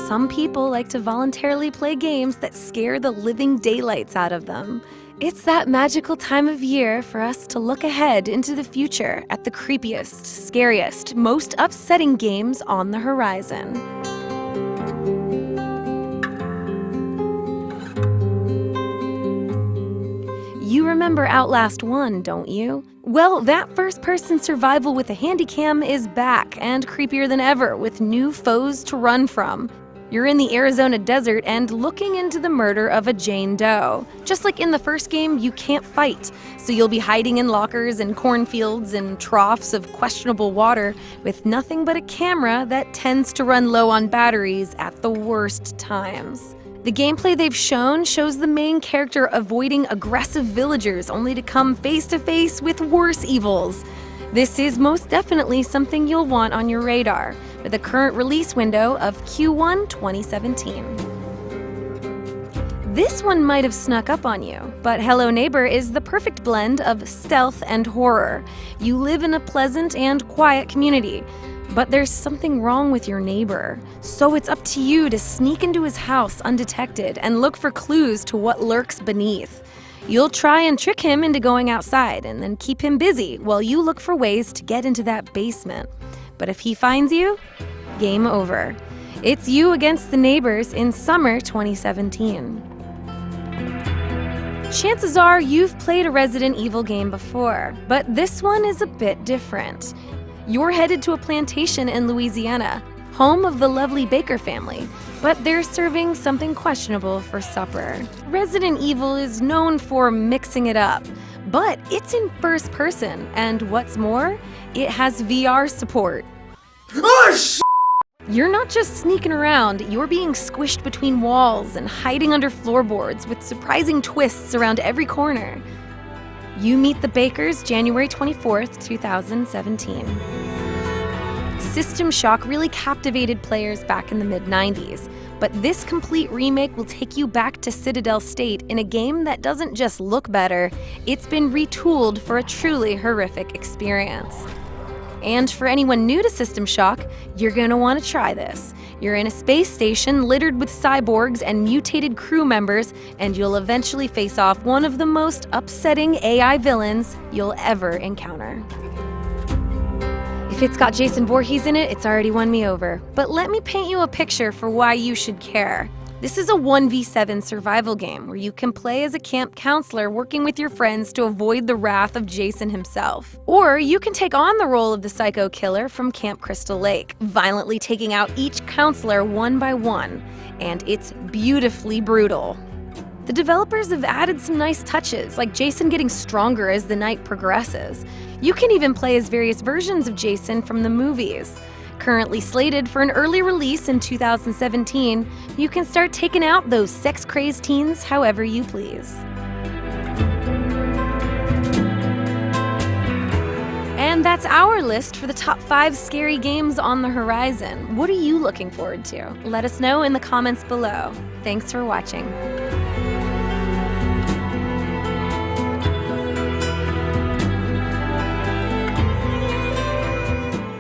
Some people like to voluntarily play games that scare the living daylights out of them. It's that magical time of year for us to look ahead into the future at the creepiest, scariest, most upsetting games on the horizon. You remember Outlast 1, don't you? Well, that first-person survival with a handycam is back and creepier than ever with new foes to run from. You're in the Arizona desert and looking into the murder of a Jane Doe. Just like in the first game, you can't fight, so you'll be hiding in lockers and cornfields and troughs of questionable water with nothing but a camera that tends to run low on batteries at the worst times. The gameplay they've shown shows the main character avoiding aggressive villagers only to come face to face with worse evils. This is most definitely something you'll want on your radar, with a current release window of Q1 2017. This one might have snuck up on you, but Hello Neighbor is the perfect blend of stealth and horror. You live in a pleasant and quiet community, but there's something wrong with your neighbor. So it's up to you to sneak into his house undetected and look for clues to what lurks beneath. You'll try and trick him into going outside and then keep him busy while you look for ways to get into that basement. But if he finds you, game over. It's you against the neighbors in summer 2017. Chances are you've played a Resident Evil game before, but this one is a bit different. You're headed to a plantation in Louisiana, home of the lovely Baker family, but they're serving something questionable for supper. Resident Evil is known for mixing it up, but it's in first person, and what's more, it has VR support. Oh, You're not just sneaking around, you're being squished between walls and hiding under floorboards with surprising twists around every corner. You meet the Bakers January 24th, 2017. System Shock really captivated players back in the mid-90s, but this complete remake will take you back to Citadel State in a game that doesn't just look better, it's been retooled for a truly horrific experience. And for anyone new to System Shock, you're gonna want to try this. You're in a space station littered with cyborgs and mutated crew members, and you'll eventually face off one of the most upsetting AI villains you'll ever encounter. If it's got Jason Voorhees in it, it's already won me over. But let me paint you a picture for why you should care. This is a 1v7 survival game where you can play as a camp counselor working with your friends to avoid the wrath of Jason himself. Or you can take on the role of the psycho killer from Camp Crystal Lake, violently taking out each counselor one by one. And it's beautifully brutal. The developers have added some nice touches, like Jason getting stronger as the night progresses. You can even play as various versions of Jason from the movies. Currently slated for an early release in 2017, you can start taking out those sex-crazed teens however you please. And that's our list for the top 5 scary games on the horizon. What are you looking forward to? Let us know in the comments below. Thanks for watching.